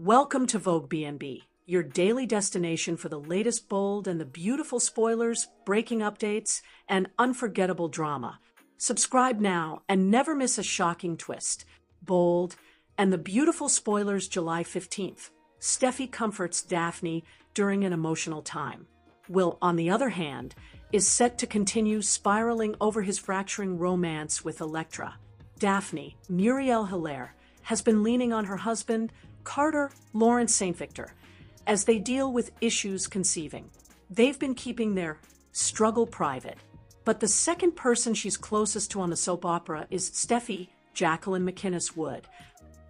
Welcome to Vogue B&B, your daily destination for the latest bold and the beautiful spoilers, breaking updates, and unforgettable drama. Subscribe now and never miss a shocking twist. Bold and the beautiful spoilers. July 15th. Steffy comforts Daphne during an emotional time. Will, on the other hand, is set to continue spiraling over his fracturing romance with Elektra. Daphne, Muriel Hilaire, has been leaning on her husband, Carter Lawrence St. Victor, as they deal with issues conceiving. They've been keeping their struggle private. But the second person she's closest to on the soap opera is Steffy, Jacqueline McInnes Wood.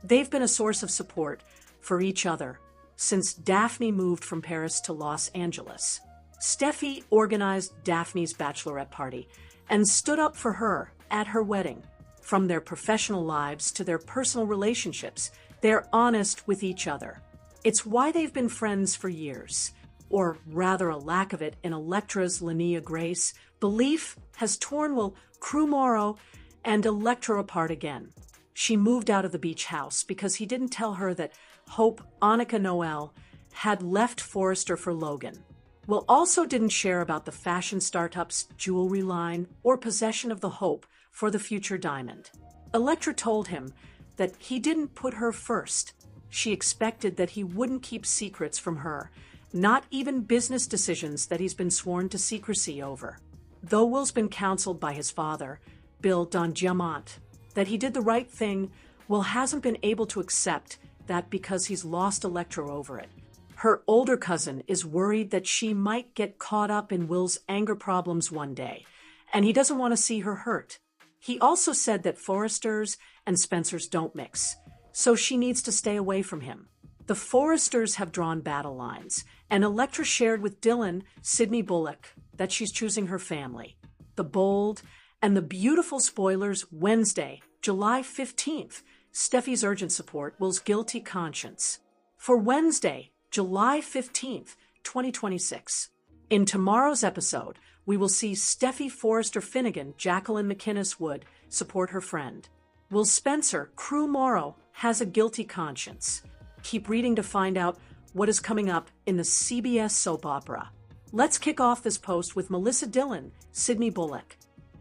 They've been a source of support for each other since Daphne moved from Paris to Los Angeles. Steffy organized Daphne's bachelorette party and stood up for her at her wedding. From their professional lives to their personal relationships, they're honest with each other. It's why they've been friends for years. Or rather a lack of it in Elektra's Linnea Grace. Belief has torn Will Krumoro and Elektra apart again. She moved out of the beach house because he didn't tell her that Hope Annika Noel had left Forrester for Logan. Will also didn't share about the fashion startup's jewelry line or possession of the hope for the future diamond. Elektra told him that he didn't put her first. She expected that he wouldn't keep secrets from her, not even business decisions that he's been sworn to secrecy over. Though Will's been counseled by his father, Bill Don Diamant, that he did the right thing, Will hasn't been able to accept that because he's lost Elektra over it. Her older cousin is worried that she might get caught up in Will's anger problems one day, and he doesn't want to see her hurt. He also said that Forresters and Spencers don't mix, so she needs to stay away from him. The Forresters have drawn battle lines, and Elektra shared with Dylan, Sydney Bullock, that she's choosing her family. The bold and the beautiful spoilers. Wednesday, July 15th, Steffy's urgent support, Will's guilty conscience. For Wednesday, July 15th, 2026. In tomorrow's episode, we will see Steffy Forrester Finnegan, Jacqueline McInnes Wood, support her friend. Will Spencer Krumoro has a guilty conscience? Keep reading to find out what is coming up in the CBS soap opera. Let's kick off this post with Melissa Dillon, Sydney Bullock.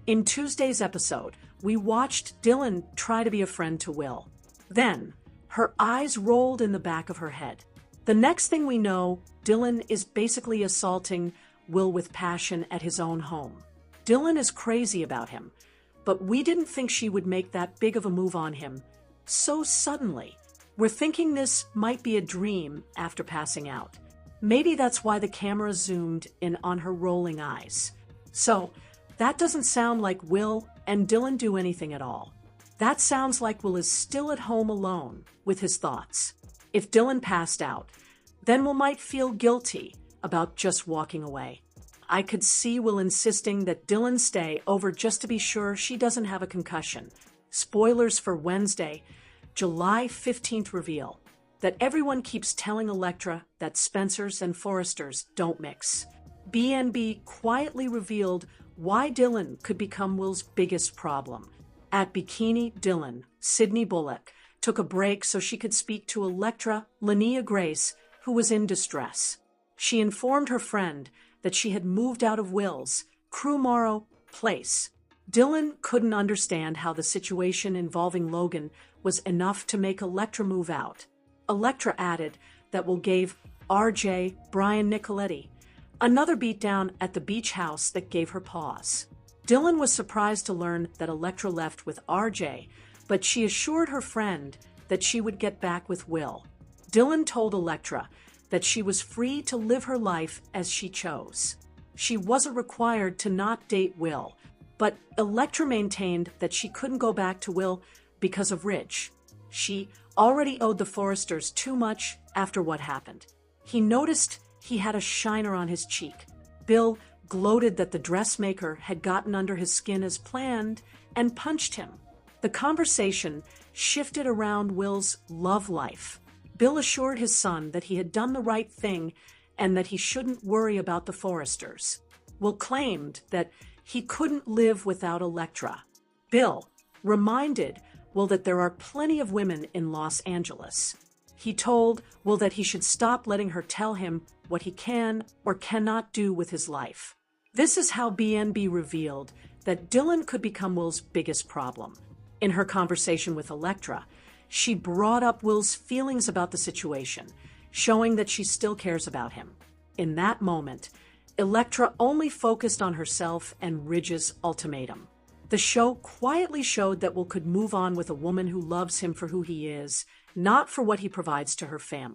In Tuesday's episode, we watched Dillon try to be a friend to Will. Then, her eyes rolled in the back of her head. The next thing we know, Dillon is basically assaulting Will with passion at his own home. Dillon is crazy about him, but we didn't think she would make that big of a move on him so suddenly. We're thinking this might be a dream after passing out. Maybe that's why the camera zoomed in on her rolling eyes. So, that doesn't sound like Will and Dillon do anything at all. That sounds like Will is still at home alone with his thoughts. If Dillon passed out, then Will might feel guilty about just walking away. I could see Will insisting that Dillon stay over just to be sure she doesn't have a concussion. Spoilers for Wednesday, July 15th reveal that everyone keeps telling Elektra that Spencers and Forresters don't mix. B&B quietly revealed why Dillon could become Will's biggest problem. At Bikini Dillon, Sydney Bullock took a break so she could speak to Elektra Linnea Grace, who was in distress. She informed her friend that she had moved out of Will's Krumoro place. Dillon couldn't understand how the situation involving Logan was enough to make Elektra move out. Elektra added that Will gave RJ Brian Nicoletti another beatdown at the beach house that gave her pause. Dillon was surprised to learn that Elektra left with RJ, but she assured her friend that she would get back with Will. Dillon told Elektra that she was free to live her life as she chose. She wasn't required to not date Will, but Elektra maintained that she couldn't go back to Will because of Ridge. She already owed the Forresters too much after what happened. He noticed he had a shiner on his cheek. Bill gloated that the dressmaker had gotten under his skin as planned and punched him. The conversation shifted around Will's love life. Bill assured his son that he had done the right thing and that he shouldn't worry about the Forresters. Will claimed that he couldn't live without Elektra. Bill reminded Will that there are plenty of women in Los Angeles. He told Will that he should stop letting her tell him what he can or cannot do with his life. This is how B&B revealed that Dylan could become Will's biggest problem. In her conversation with Elektra, she brought up Will's feelings about the situation, showing that she still cares about him. In that moment, Elektra only focused on herself and Ridge's ultimatum. The show quietly showed that Will could move on with a woman who loves him for who he is, not for what he provides to her family.